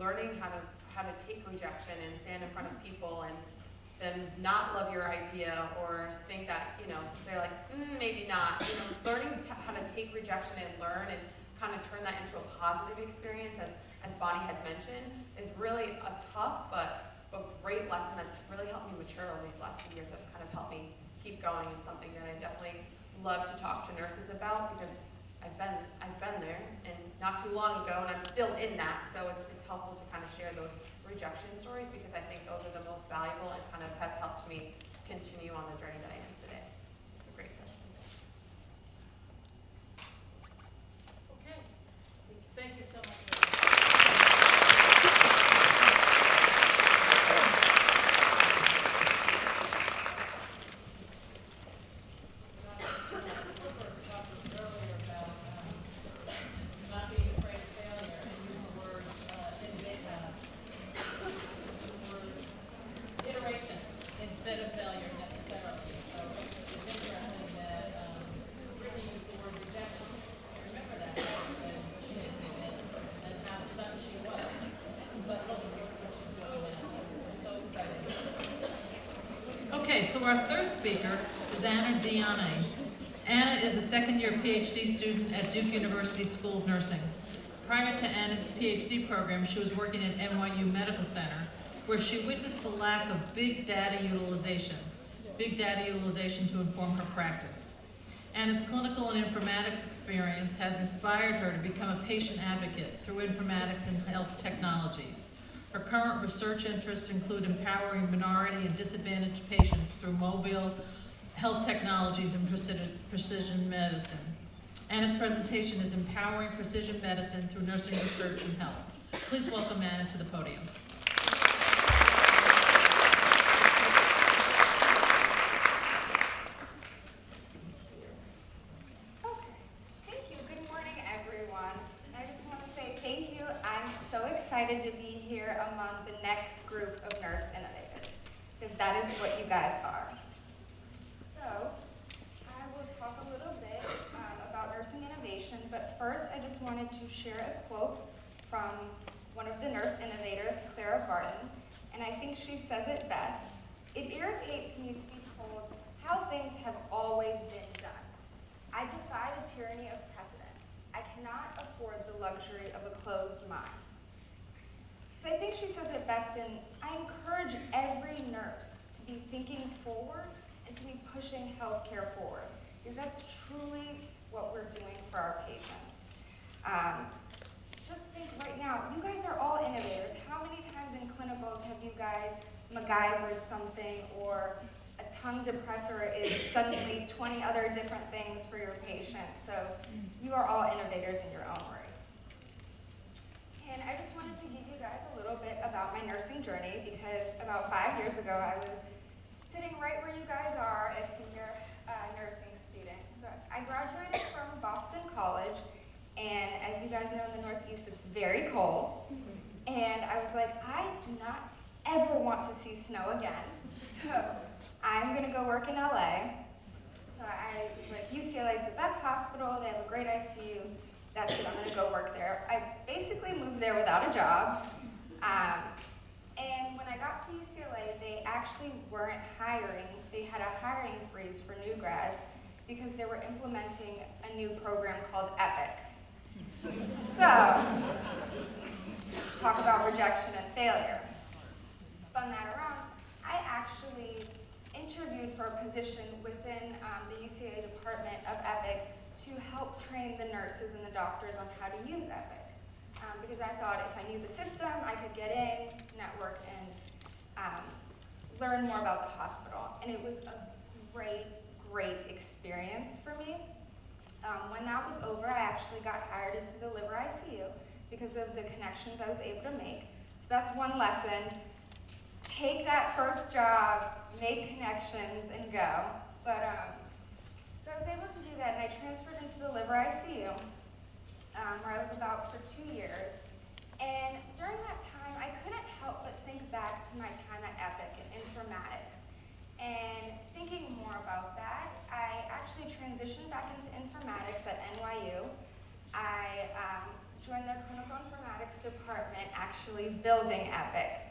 learning how to take rejection and stand in front of people and then not love your idea, or think that, they're like, maybe not. Learning how to take rejection and learn and kind of turn that into a positive experience, as Bonnie had mentioned, is really a tough but a great lesson that's really helped me mature over these last few years. That's kind of helped me keep going, and something that I definitely love to talk to nurses about, because I've been there, and not too long ago, and I'm still in that. So it's helpful to kind of share those rejection stories, because I think those are the most valuable and kind of have helped me continue on the journey that I am today. It's a great question. Okay, thank you so much. Instead of failure necessarily. So it's interesting that Brittany used the word rejection. I remember that and how stuck she was. But look at what she's doing now. I'm so excited. Okay, so our third speaker is Anna Diané. Anna is a second-year PhD student at Duke University School of Nursing. Prior to Anna's PhD program, she was working at NYU Medical Center, where she witnessed the lack of big data utilization to inform her practice. Anna's clinical and informatics experience has inspired her to become a patient advocate through informatics and health technologies. Her current research interests include empowering minority and disadvantaged patients through mobile health technologies and precision medicine. Anna's presentation is Empowering Precision Medicine Through Nursing Research and Health. Please welcome Anna to the podium. Excited to be here among the next group of nurse innovators, because that is what you guys are. So, I will talk a little bit about nursing innovation, but first I just wanted to share a quote from one of the nurse innovators, Clara Barton, and I think she says it best. It irritates me to be told how things have always been done. I defy the tyranny of precedent. I cannot afford the luxury of a closed mind. So I think she says it best in, I encourage every nurse to be thinking forward and to be pushing healthcare forward, because that's truly what we're doing for our patients. Just think right now, you guys are all innovators. How many times in clinicals have you guys MacGyvered something, or a tongue depressor is suddenly 20 other different things for your patient? So you are all innovators in your own right. And I just wanted to give you guys a little bit about my nursing journey, because about 5 years ago I was sitting right where you guys are as senior nursing student. So I graduated from Boston College, and as you guys know, in the Northeast it's very cold. And I was like, I do not ever want to see snow again. So I'm gonna go work in LA. So I was like, UCLA is the best hospital, they have a great ICU. That's it, I'm gonna go work there. I basically moved there without a job. And when I got to UCLA, they actually weren't hiring. They had a hiring freeze for new grads because they were implementing a new program called EPIC. So, talk about rejection and failure. Spun that around, I actually interviewed for a position within the UCLA Department of EPIC to help train the nurses and the doctors on how to use EPIC. Because I thought if I knew the system, I could get in, network, and learn more about the hospital. And it was a great, great experience for me. When that was over, I actually got hired into the liver ICU because of the connections I was able to make. So that's one lesson. Take that first job, make connections, and go. But so I was able to do that, and I transferred into the liver ICU, where I was about for 2 years. And during that time, I couldn't help but think back to my time at EPIC and informatics. And thinking more about that, I actually transitioned back into informatics at NYU. I joined the clinical informatics department, actually building EPIC.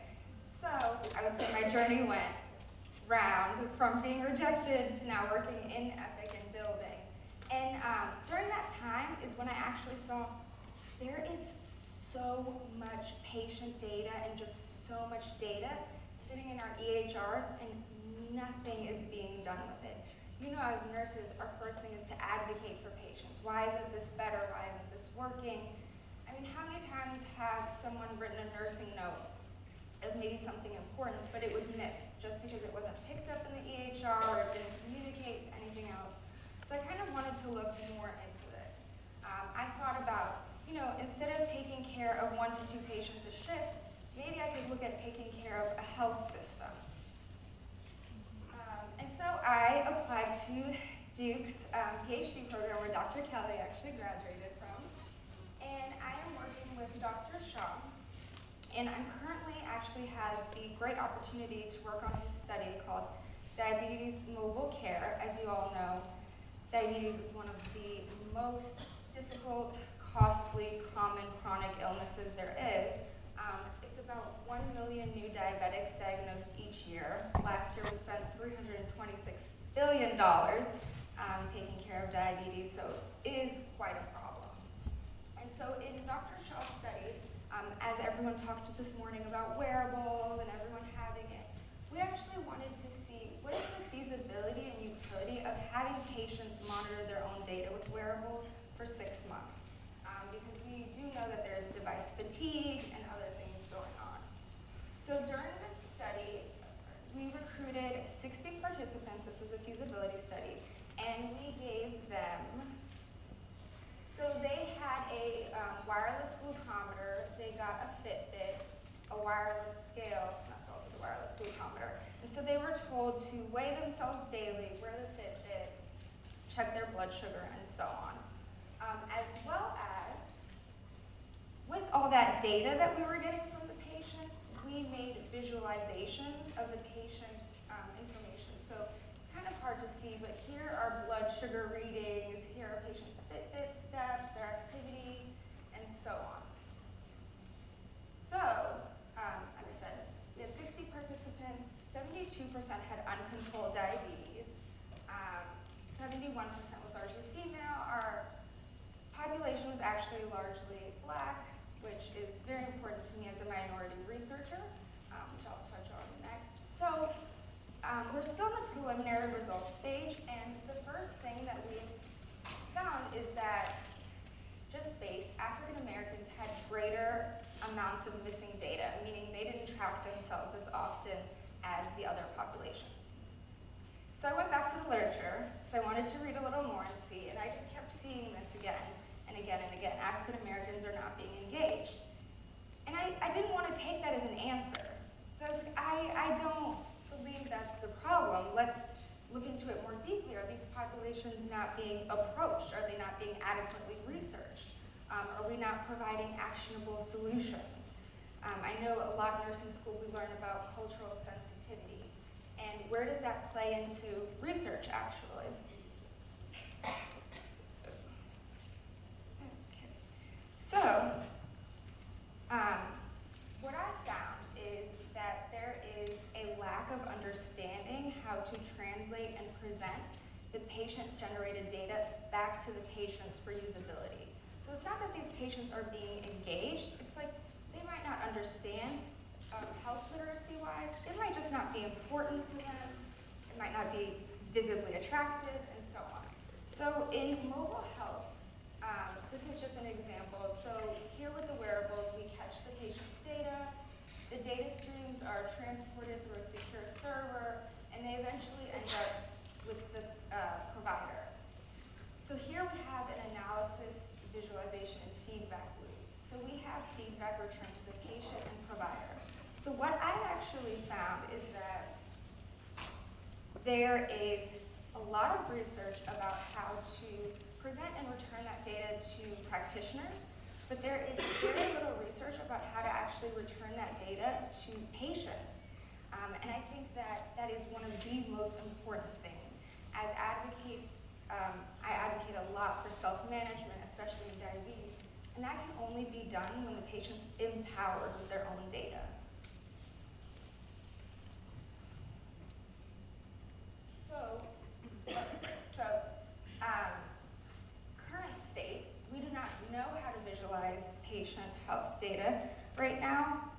So I would say my journey went round from being rejected to now working in EPIC and building. And during that time is when I actually saw there is so much patient data and just so much data sitting in our EHRs and nothing is being done with it. You know, as nurses, our first thing is to advocate for patients. Why isn't this better? Why isn't this working? I mean, how many times have someone written a nursing note of maybe something important, but it was missed just because it wasn't picked up in the EHR or it didn't communicate to anything else? So I kind of wanted to look more into this. I thought about, you know, instead of taking care of 1 to 2 patients a shift, maybe I could look at taking care of a health system. And so I applied to Duke's PhD program where Dr. Kelly actually graduated from. And I am working with Dr. Shaw. And I'm currently actually had the great opportunity to work on his study called Diabetes Mobile Care. As you all know, diabetes is one of the most difficult, costly, common chronic illnesses there is. It's about 1 million new diabetics diagnosed each year. Last year we spent $326 billion taking care of diabetes, so it is quite a problem. And so in Dr. Shaw's study, as everyone talked this morning about wearables and everyone having it, we actually wanted to see what is the feasibility and utility of having patients monitor their own data with wearables for 6 months. Because we do know that there is device fatigue and other things going on. So during this study, we recruited 60 participants. This was a feasibility study, and we gave them, so they had a wireless glucometer, they got a Fitbit, a wireless scale, that's also the wireless glucometer, and so they were told to weigh themselves daily, wear the Fitbit, check their blood sugar, and so on. As well as, with all that data that we were getting from the patients, we made visualizations of the patient's information. So it's kind of hard to see, but here are blood sugar readings, here are patients' Fitbit steps, their activity, and so on. So, like I said, we had 60 participants, 72% had uncontrolled diabetes, 71% was largely female. Our population was actually largely Black, which is very important to me as a minority researcher, which I'll touch on next. So we're still in the preliminary results stage, and the first thing that we found is that just base, African Americans had greater amounts of missing data, meaning they didn't track themselves as often as the other populations. So I went back to the literature, so I wanted to read a little more and see, and I just kept seeing this again and again and again. African Americans are not being engaged. And I didn't want to take that as an answer. So I was like, I don't believe that's the problem. Let's look into it more deeply. Are these populations not being approached? Are they not being adequately researched? Are we not providing actionable solutions? I know a lot in nursing school we learn about cultural sensitivity. And where does that play into research, actually? Okay. So, what I found is that there is a lack of understanding how to translate and present the patient-generated data back to the patients for usability. So it's not that these patients are being engaged, it's like they might not understand health literacy-wise, it might just not be important to them, it might not be visibly attractive, and so on. So in mobile health, this is just an example. So here with the wearables, we catch the patient's data, the data streams are transported through a secure server, and they eventually end up with the provider. So here we have an analysis, visualization, and feedback loop. So we have feedback returned to the patient and provider. So what I've actually found is that there is a lot of research about how to present and return that data to practitioners, but there is very little research about how to actually return that data to patients. And I think that that is one of the most important things. As advocates, I advocate a lot for self-management, especially in diabetes, and that can only be done when the patient's empowered with their own data. patient health data right now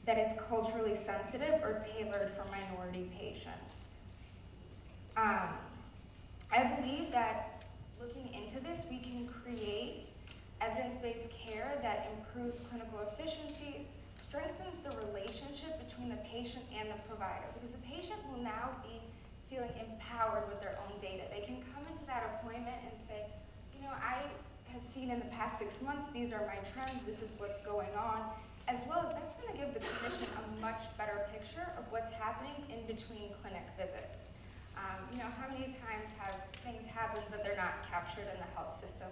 that is culturally sensitive or tailored for minority patients. I believe that looking into this, we can create evidence-based care that improves clinical efficiencies, strengthens the relationship between the patient and the provider, because the patient will now be feeling empowered with their own data. They can come into that appointment and say, you know, I have seen in the past 6 months, these are my trends, this is what's going on, as well as that's going to give the clinician a much better picture of what's happening in between clinic visits. You know, how many times have things happened but they're not captured in the health system,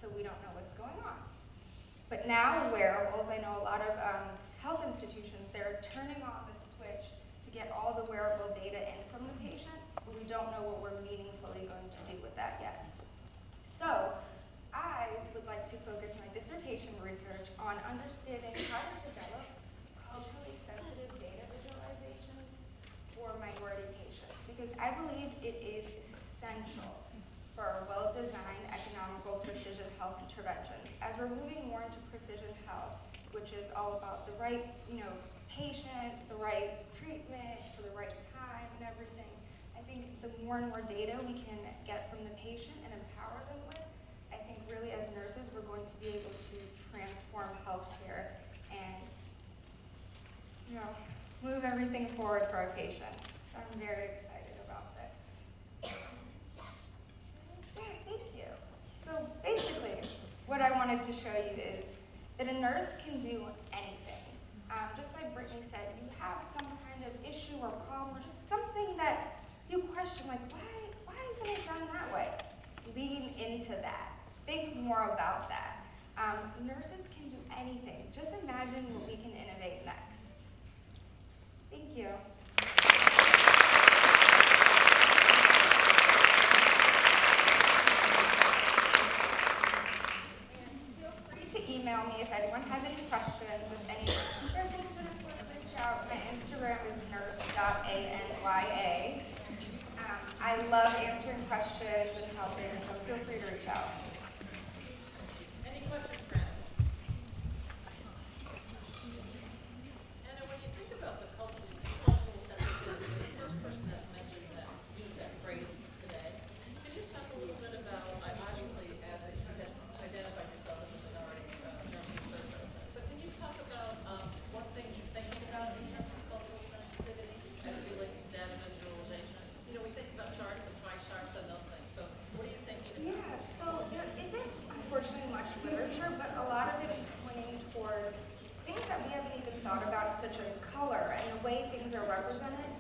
so we don't know what's going on. But now wearables, I know a lot of health institutions, they're turning on the switch to get all the wearable data in from the patient, but we don't know what we're meaningfully going to do with that yet. So I would like to focus my dissertation research on understanding how to develop culturally sensitive data visualizations for minority patients, because I believe it is essential for well-designed, economical precision health interventions. As we're moving more into precision health, which is all about the right, patient, the right treatment for the right time and everything, I think the more and more data we can get from the patient and empower them with, I think really as nurses, we're going to be able to transform healthcare and, move everything forward for our patients. So I'm very excited about this. Thank you. So basically, what I wanted to show you is that a nurse can do anything. Just like Brittany said, you have some kind of issue or problem, or just something that you question, like, why isn't it done that way? Lean into that. Think more about that. Nurses can do anything. Just imagine what we can innovate next. Thank you. Feel free to email me if anyone has any questions. If any nursing students want to reach out, my Instagram is nurse.anya. I love answering questions and helping, so feel free to reach out. Any questions, Brad? Anna, when you think about the cultural sensitivity, the first person that's mentioned that used that phrase today, could you talk a little bit about, obviously, as you have identified yourself as a minority nursing researcher, but can you talk about what things you're thinking about in terms of cultural sensitivity as it relates to data visualization? We think about charts and pie charts and those things, so what are you thinking about? Yeah, so there isn't unfortunately much literature, but a lot of it is pointing towards things that we haven't even thought about, such as color and the way things are represented.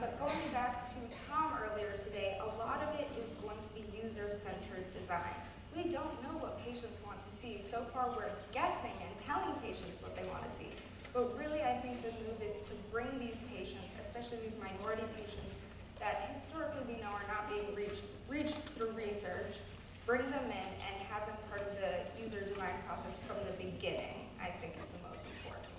But going back to Tom earlier today, a lot of it is going to be user-centered design. We don't know what patients want to see. So far, we're guessing and telling patients what they want to see. But really, I think the move is to bring these patients, especially these minority patients, that historically we know are not being reached through research, bring them in and have them part of the user design process from the beginning, I think is the most important.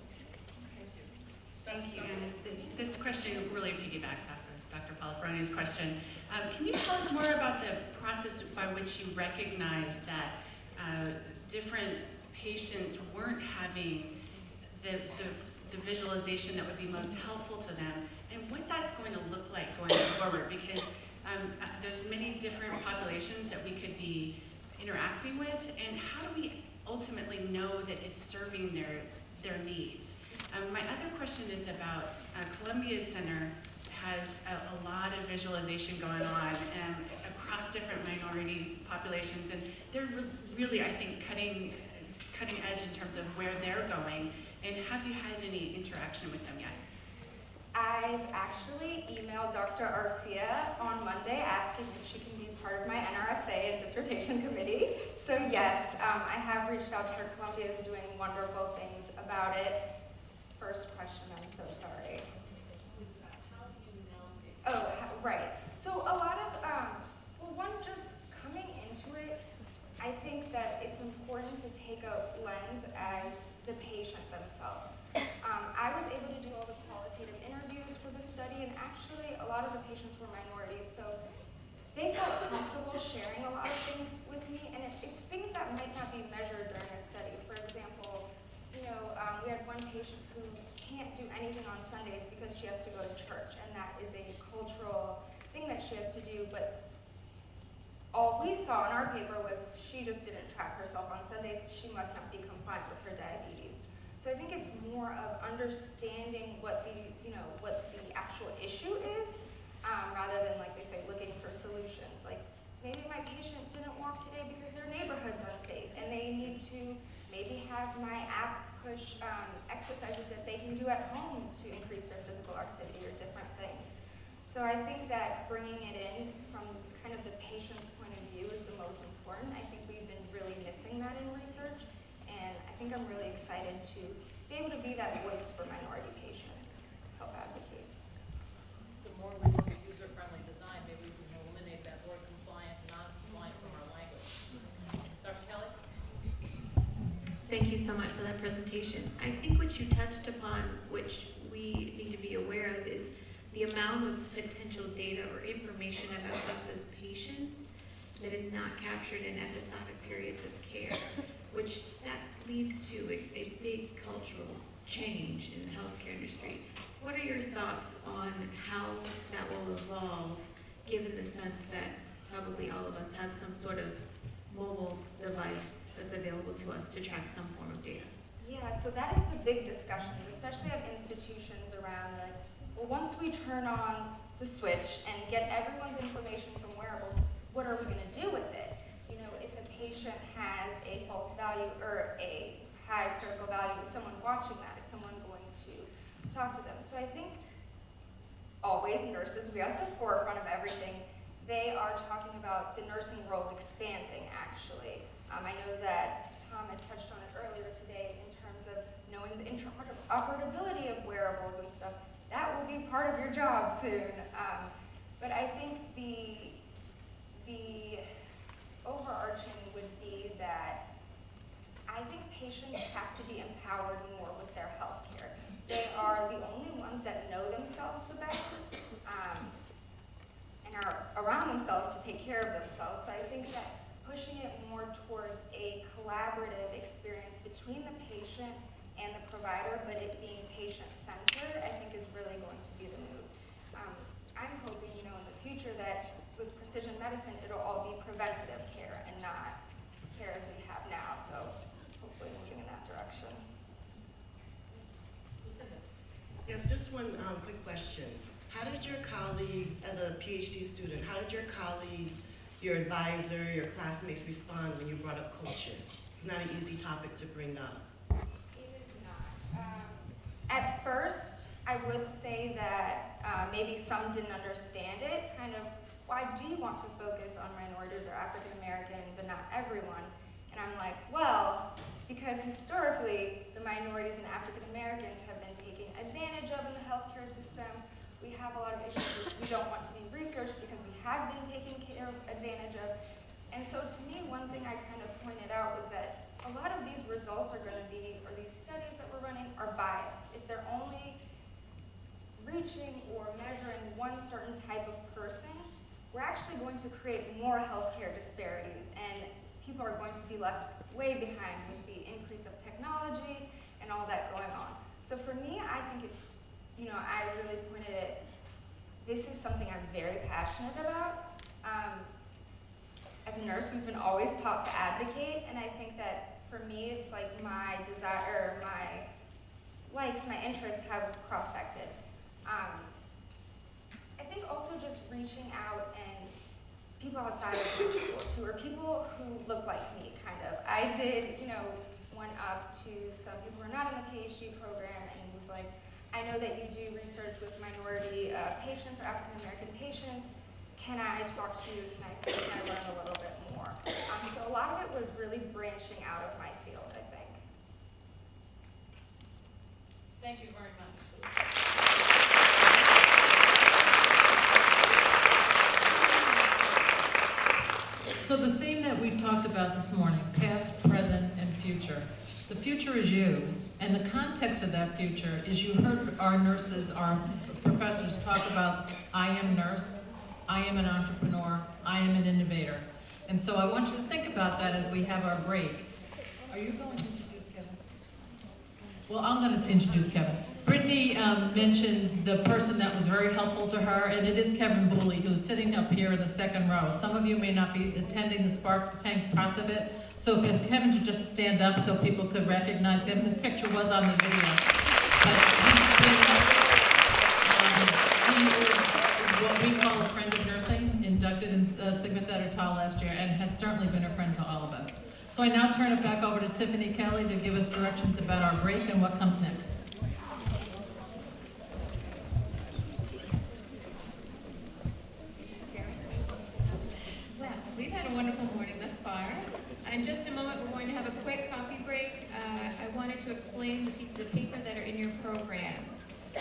Thank you. And this question really piggybacks off of Dr. Palafroni's question. Can you tell us more about the process by which you recognize that different patients weren't having the visualization that would be most helpful to them, and what that's going to look like going forward? Because there's many different populations that we could be interacting with, and how do we ultimately know that it's serving their needs? My other question is about Columbia Center has a lot of visualization going on across different minority populations, and they're really, I think, cutting edge in terms of where they're going. And have you had any interaction with them yet? I've actually emailed Dr. Arcia on Monday asking if she can be part of my NRSA and dissertation committee. So yes, I have reached out to her. Columbia is doing wonderful things about it. First question, I'm so sorry. How do you know? Oh, right. So a lot of, just coming into it, I think that it's important to take a lens as the patient themselves. I was able to do all the qualitative interviews for this study, and actually a lot of the patients were minorities, so they felt comfortable sharing a lot of things with me, and it's things that might not be measured during a study. Sundays because she has to go to church, and that is a cultural thing that she has to do, but all we saw in our paper was she just didn't track herself on Sundays. She must not be compliant with her diabetes. So I think it's more of understanding what the actual issue is, rather than, like they say, looking for solutions. Like, maybe my patient didn't walk today because their neighborhood's unsafe, and they need to maybe have my app push exercises that they can do at home to increase their physical activity or different things. So I think that bringing it in from kind of the patient's point of view is the most important. I think we've been really missing that in research, and I think I'm really excited to be able to be that voice for minority patients, help advocate. The more we look at user-friendly design, maybe we can eliminate that word compliant and non-compliant from our language. Dr. Kelly? Thank you so much for that presentation. I think what you touched upon, which we need to be aware of, is the amount of potential data or information about us as patients that is not captured in episodic periods of care, which that leads to a big cultural change in the healthcare industry. What are your thoughts on how that will evolve, given the sense that probably all of us have some sort of mobile device that's available to us to track some form of data? Yeah, so that is the big discussion, especially at institutions around, like, well, once we turn on the switch and get everyone's information from wearables, what are we going to do with it? You know, if a patient has a false value or a high critical value, is someone watching that? Is someone going to talk to them? So I think always nurses, we are at the forefront of everything. They are talking about the nursing role expanding, actually. I know that Tom had touched on it earlier today in terms of knowing the interoperability of wearables and stuff. That will be part of your job soon. But I think the overarching would be that I think patients have to be empowered more with their health care. They are the only ones that know themselves the best, and are around themselves to take care of themselves. So I think that pushing it more towards a collaborative experience between the patient and the provider, but it being patient-centered, I think is really going to be the move. I'm hoping, in the future that with precision medicine, it'll all be preventative care and not care as we have now. So hopefully moving in that direction. Yes, just one quick question. How did your colleagues, as a PhD student, how did your colleagues, your advisor, your classmates respond when you brought up culture? It's not an easy topic to bring up. It is not. At first, I would say that maybe some didn't understand it, kind of, why do you want to focus on minorities or African Americans and not everyone? And I'm like, well, because historically, the minorities and African Americans have been taken advantage of in the healthcare system. We have a lot of issues we don't want to be researched because we have been taken advantage of. And so to me, one thing I kind of pointed out was that a lot of these results are going to be, or these studies that we're running, are biased. If they're only reaching or measuring one certain type of person, we're actually going to create more healthcare disparities, and people are going to be left way behind with the increase of technology and all that going on. So for me, I think it's, I really pointed it, this is something I'm very passionate about. As a nurse, we've been always taught to advocate, and I think that for me, it's like my desire, my likes, my interests have cross-sected. I think also just reaching out and people outside of your school too, or people who look like me, kind of. I did, went up to some people who are not in the PhD program and was like, I know that you do research with minority patients or African American patients. Can I talk to you? Can I see? Can I learn a little bit more? So a lot of it was really branching out of my field, I think. Thank you very much. So the theme that we talked about this morning, past, present, and future. The future is you, and the context of that future is you heard our nurses, our professors talk about, I am nurse, I am an entrepreneur, I am an innovator. And so I want you to think about that as we have our break. Are you going to introduce Kevin? Well, I'm going to introduce Kevin. Brittany mentioned the person that was very helpful to her, and it is Kevin Booley, who's sitting up here in the second row. Some of you may not be attending the Spark Tank process of it, so if Kevin should just stand up so people could recognize him. His picture was on the video. But he is what we call a friend of nursing, inducted in Sigma Theta Tau last year, and has certainly been a friend to all of us. So I now turn it back over to Tiffany Kelly to give us directions about our break and what comes next. Well, we've had a wonderful morning thus far. In just a moment, we're going to have a quick coffee break. I wanted to explain the pieces of paper that are in your programs.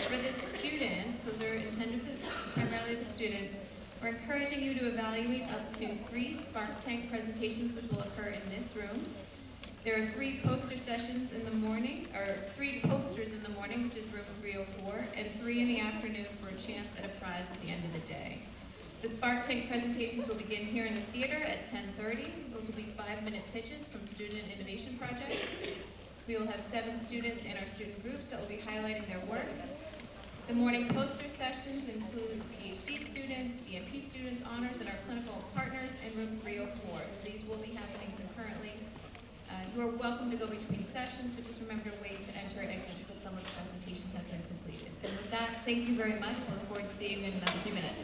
For the students, those are intended for primarily the students, we're encouraging you to evaluate up to 3 Spark Tank presentations, which will occur in this room. There are 3 poster sessions in the morning, or 3 posters in the morning, which is room 304, and 3 in the afternoon for a chance at a prize at the end of the day. The Spark Tank presentations will begin here in the theater at 10:30. Those will be 5-minute pitches from student innovation projects. We will have 7 students in our student groups that will be highlighting their work. The morning poster sessions include PhD students, DMP students, honors, and our clinical partners in room 304. So these will be happening concurrently. You are welcome to go between sessions, but just remember to wait to enter or exit until some of the presentation has been completed. And with that, thank you very much. I look forward to seeing you in another few minutes.